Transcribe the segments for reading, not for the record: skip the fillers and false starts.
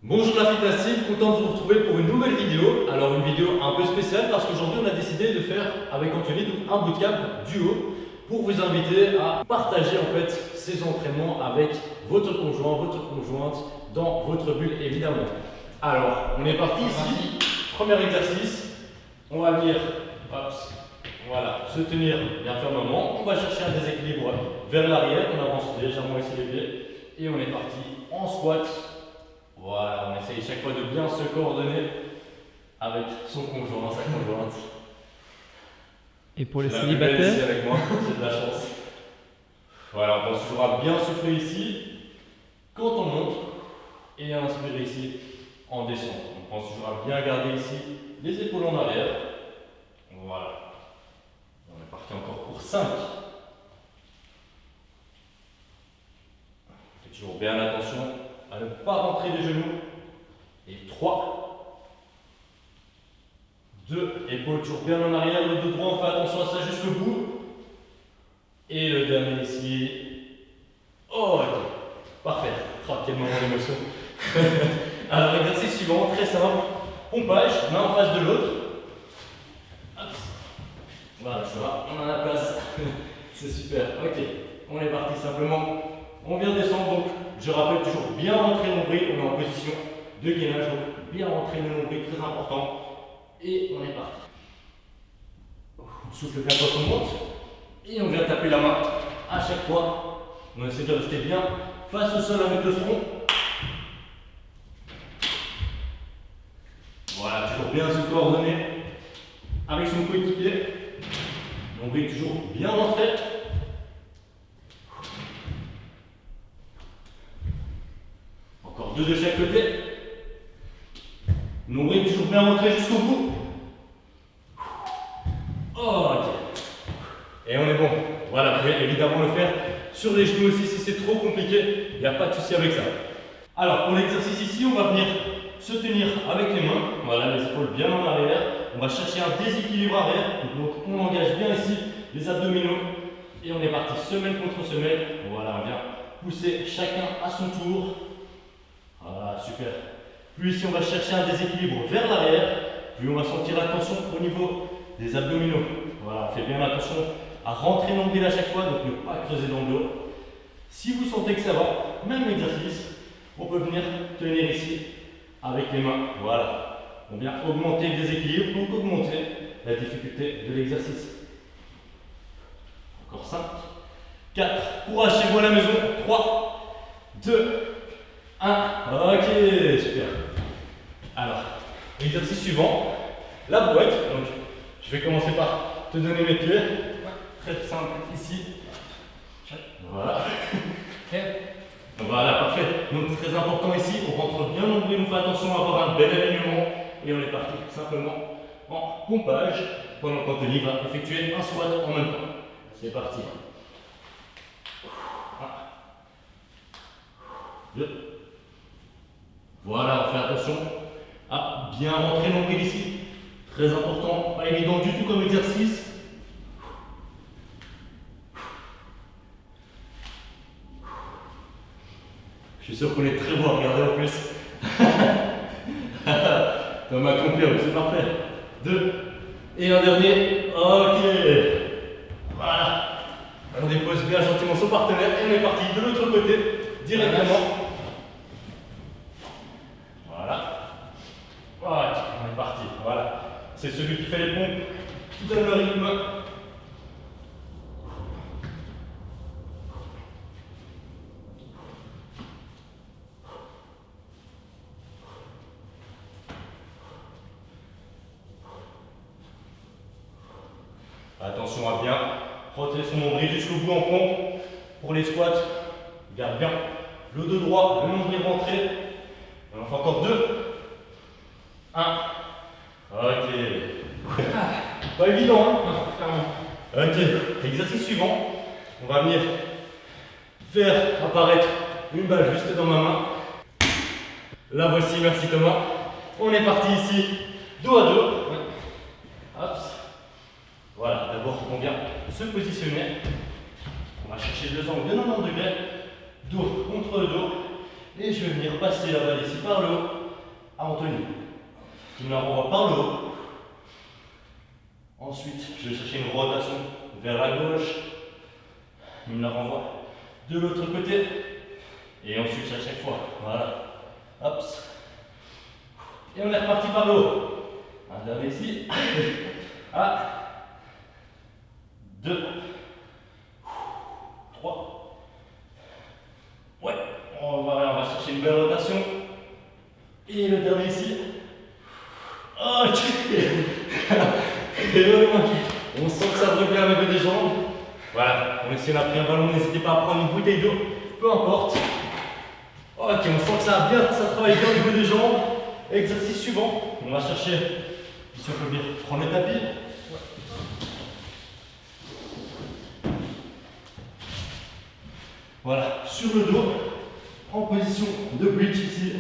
Bonjour la Fitness Team, content de vous retrouver pour une nouvelle vidéo. Alors une vidéo un peu spéciale parce qu'aujourd'hui on a décidé de faire avec Anthony un bootcamp duo pour vous inviter à partager en fait ces entraînements avec votre conjoint, votre conjointe dans votre bulle évidemment. Alors on est parti ici, premier exercice, on va venir voilà, se tenir bien fermement, on va chercher un déséquilibre vers l'arrière, on avance légèrement ici les pieds et on est parti en squat. Voilà, on essaye chaque fois de bien se coordonner avec son conjoint, sa conjointe. Et pour les La célibataires plus belle ici avec moi, j'ai de la chance. Voilà, on pense toujours à bien souffler ici quand on monte et à inspirer ici en descente. On pense toujours à bien garder ici les épaules en arrière. Voilà. On est parti encore pour 5. Faites toujours bien attention à ne pas rentrer les genoux. Et 3, 2, épaules toujours bien en arrière, le dos droit, on fait attention à ça jusqu'au bout. Et le dernier ici. Oh, ok. Parfait. Oh, quel moment d'émotion. Alors, exercice suivant, très simple. Pompage, main en face de l'autre. Voilà, ça va, on a la place. C'est super. Ok, on est parti simplement. On vient descendre donc. Je rappelle toujours bien rentrer le nombril, on est en position de gainage, donc bien rentrer le nombril, très important. Et on est parti. On souffle bien quand on monte. Et on vient taper la main à chaque fois. On essaie de rester bien face au sol avec le front. Voilà, toujours bien se coordonner avec son coéquipier. Nombril toujours bien rentré. Encore 2 de chaque côté. Nombril toujours bien rentré jusqu'au bout. Oh, ok. Et on est bon. Voilà, vous pouvez évidemment le faire sur les genoux aussi si c'est trop compliqué. Il n'y a pas de souci avec ça. Alors, pour l'exercice ici, on va venir se tenir avec les mains. Voilà, les épaules bien en arrière. On va chercher un déséquilibre arrière. Donc, on engage bien ici les abdominaux. Et on est parti semaine contre semaine. Voilà, on vient pousser chacun à son tour. Voilà, super. Plus ici on va chercher un déséquilibre vers l'arrière, plus on va sentir la tension au niveau des abdominaux. Voilà, on fait bien attention à rentrer le nombril à chaque fois, donc ne pas creuser dans le dos. Si vous sentez que ça va, même exercice, on peut venir tenir ici avec les mains. Voilà, on vient augmenter le déséquilibre, donc augmenter la difficulté de l'exercice. Encore 5, 4, courage chez vous à la maison, 3, 2, 1, ok, super. Alors, exercice suivant, la brouette. Donc, je vais commencer par te donner mes pieds. Très simple ici. Voilà. Voilà, parfait. Donc, très important ici, on rentre bien nombril, on fait attention à avoir un bel alignement. Et on est parti simplement en pompage pendant qu'Anthony va effectuer un squat en même temps. C'est parti. 1, 2. Voilà, on fait attention à bien rentrer nombril ici. Très important, pas évident du tout comme exercice. Je suis sûr qu'on est très beau à regarder en plus. Thomas complet, c'est parfait. 2. Et un dernier. Ok. Voilà. On dépose bien gentiment son partenaire et on est parti de l'autre côté directement. Voilà, on est parti, voilà. C'est celui qui fait les pompes qui donne le rythme. Attention à bien roter son nombril jusqu'au bout en pompe. Pour les squats, garde bien le dos droit, le nombril rentré. On en fait encore 2. 1. Ok. Pas évident, hein? Ok. Exercice suivant. On va venir faire apparaître une balle juste dans ma main. La voici, merci Thomas. On est parti ici, dos à dos. Hop. Voilà, d'abord on vient se positionner. On va chercher 2 angles de 90 degrés. Dos contre le dos. Et je vais venir passer la balle ici par le haut à Anthony, qui me la renvoie par le haut. Ensuite, je vais chercher une rotation vers la gauche. Il me la renvoie de l'autre côté. Et ensuite, à chaque fois, voilà. Hop. Et on est reparti par le haut. Un dernier ici. 1, 2, 3. Ouais, on va chercher une belle rotation. Et le dernier ici. Ok. Et on sent que ça revient au niveau des jambes. Voilà, si on a pris un ballon, n'hésitez pas à prendre une bouteille d'eau, peu importe. Ok, on sent que ça travaille bien au niveau des jambes. Exercice suivant, on va chercher, si on peut bien prendre le tapis. Voilà, sur le dos, en position de bridge ici.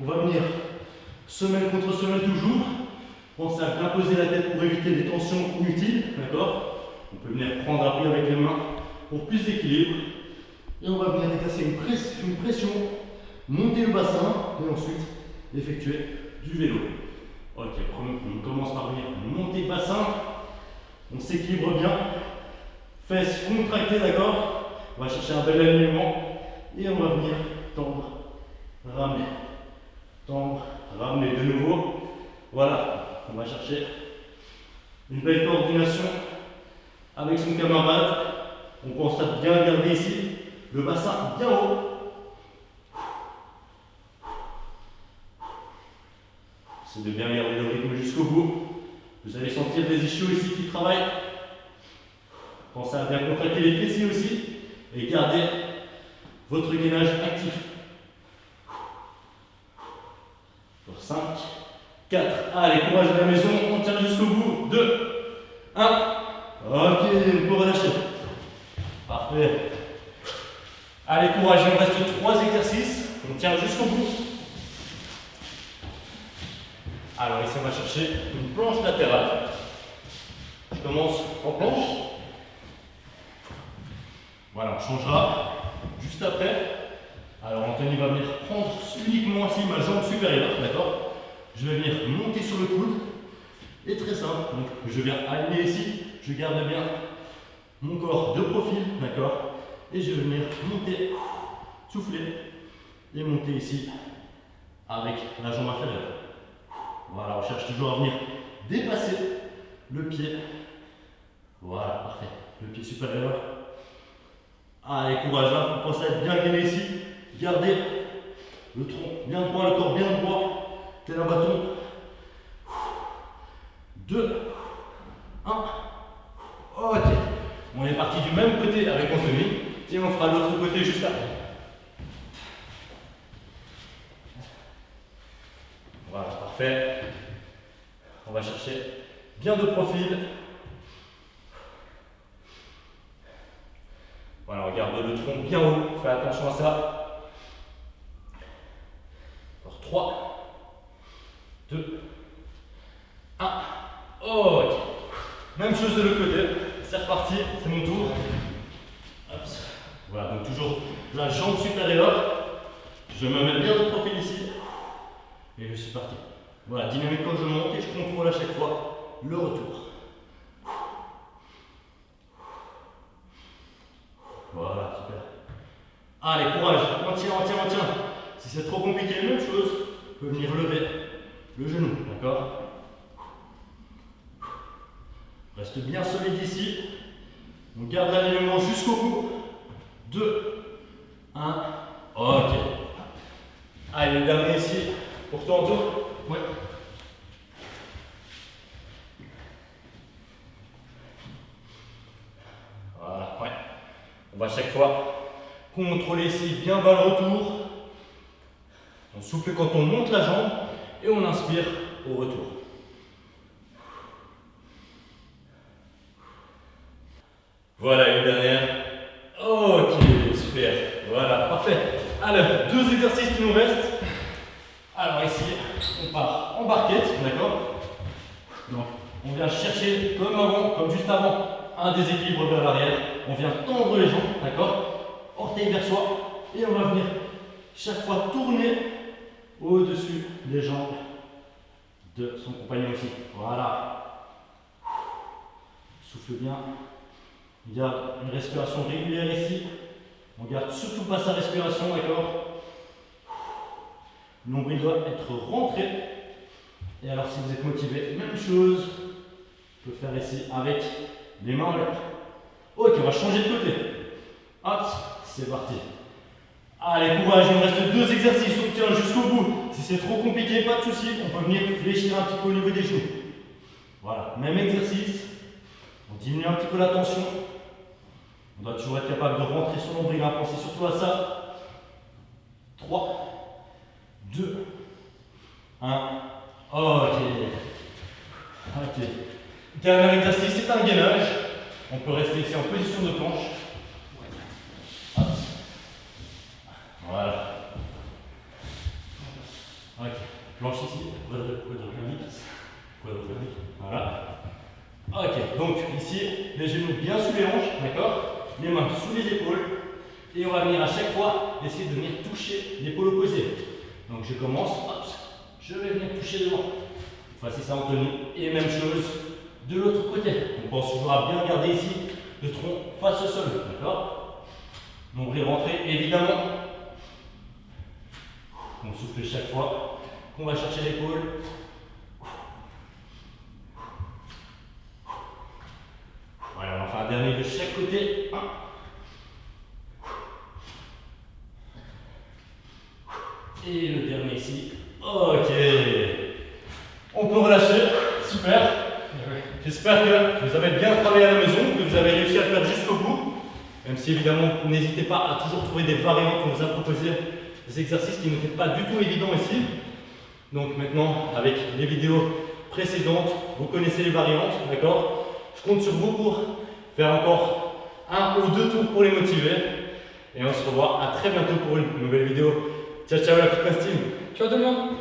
On va venir semelle contre semelle toujours. Pensez à bien poser la tête pour éviter les tensions inutiles, d'accord? On peut venir prendre appui avec les mains pour plus d'équilibre. Et on va venir exercer une pression, monter le bassin et ensuite effectuer du vélo. Ok, on commence par venir monter le bassin. On s'équilibre bien. Fesses contractées, d'accord? On va chercher un bel alignement et on va venir tendre, ramener. Tendre, ramener de nouveau. Voilà. On va chercher une belle coordination avec son camarade. On pense à bien garder ici le bassin bien haut. C'est de bien garder le rythme jusqu'au bout. Vous allez sentir des ischios ici qui travaillent. Pensez à bien contracter les fessiers aussi et garder votre gainage actif. Pour 5, 4, allez, courage à la maison, on tient jusqu'au bout. 2, 1, ok, on peut relâcher. Parfait. Allez, courage, il nous reste 3 exercices, on tient jusqu'au bout. Alors ici, on va chercher une planche latérale. Je commence en planche. Voilà, on changera juste après. Alors Anthony va venir prendre uniquement ici ma jambe supérieure, d'accord? Je vais venir monter sur le coude. Et très simple, donc je viens aligner ici, je garde bien mon corps de profil, d'accord? Et je vais venir monter, souffler et monter ici avec la jambe inférieure. Voilà, on cherche toujours à venir dépasser le pied. Voilà, parfait. Le pied supérieur. Allez, courage là, on pense à être bien gainé ici. Gardez le tronc bien droit, le corps bien droit, tel un bâton. 2, 1, ok. On est parti du même côté avec Anthony et on fera l'autre côté juste après. Voilà, parfait. On va chercher bien de profil. Voilà, on garde le tronc bien haut, fais attention à ça. Encore 3, 2, 1. Ok. Même chose de l'autre côté. C'est reparti, c'est mon tour. Hop. Voilà, donc toujours la jambe supérieure. Je me mets bien de profil ici. Et je suis parti. Voilà, dynamique quand je monte et je contrôle à chaque fois le retour. Voilà, super. Allez, courage, on tient, on tient, on tient. Si c'est trop compliqué, même chose, on peut venir lever le genou, d'accord? Reste bien solide ici. On garde l'alignement jusqu'au bout. 2, 1, ok. Allez, le dernier ici, pour toi en tour. Ouais. Voilà, ouais. On va chaque fois contrôler ici bien bas le retour. On souffle quand on monte la jambe et on inspire au retour. Voilà, une dernière. Ok, super. Voilà, parfait. Alors, 2 exercices qui nous restent. Alors ici, on part en barquette, d'accord? Donc, on vient chercher comme avant, comme juste avant, un déséquilibre vers l'arrière. On vient tendre les jambes, d'accord? Orteil vers soi. Et on va venir chaque fois tourner au-dessus des jambes de son compagnon aussi. Voilà. Souffle bien. Il garde une respiration régulière ici. On garde surtout pas sa respiration, d'accord? Le nombril doit être rentré. Et alors si vous êtes motivé, même chose. On peut faire ici avec les mains en l'air. Ok, on va changer de côté. Hop, c'est parti. Allez, courage, il nous reste 2 exercices, on tient jusqu'au bout. Si c'est trop compliqué, pas de souci, on peut venir fléchir un petit peu au niveau des genoux. Voilà, même exercice. On diminue un petit peu la tension. On doit toujours être capable de rentrer son nombril, hein. Pensez surtout à ça. 3, 2, 1. Ok. Ok. Dernier exercice, c'est un gainage. On peut rester ici en position de planche. Hop. Voilà. Ok. Planche ici. Quadrique. Voilà. Ok. Donc ici, les genoux bien sous les hanches, d'accord? Les mains sous les épaules. Et on va venir à chaque fois essayer de venir toucher l'épaule opposée. Donc je commence. Hop. Je vais venir toucher devant. Voici ça en tenue. Et même chose de l'autre côté. On pense toujours à bien garder ici le tronc face au sol. D'accord? Nombril rentré, évidemment. On souffle chaque fois qu'on va chercher l'épaule. Voilà, on va faire un dernier de chaque côté. Et le dernier ici. Ok. On peut relâcher. Super. J'espère que vous avez bien travaillé à la maison, que vous avez réussi à le faire jusqu'au bout. Même si évidemment, n'hésitez pas à toujours trouver des variantes. On vous a proposé des exercices qui n'étaient pas du tout évidents ici. Donc maintenant, avec les vidéos précédentes, vous connaissez les variantes, d'accord? Je compte sur vous pour faire encore 1 ou 2 tours pour les motiver. Et on se revoit à très bientôt pour une nouvelle vidéo. Ciao, ciao la fitness team. Ciao tout le monde.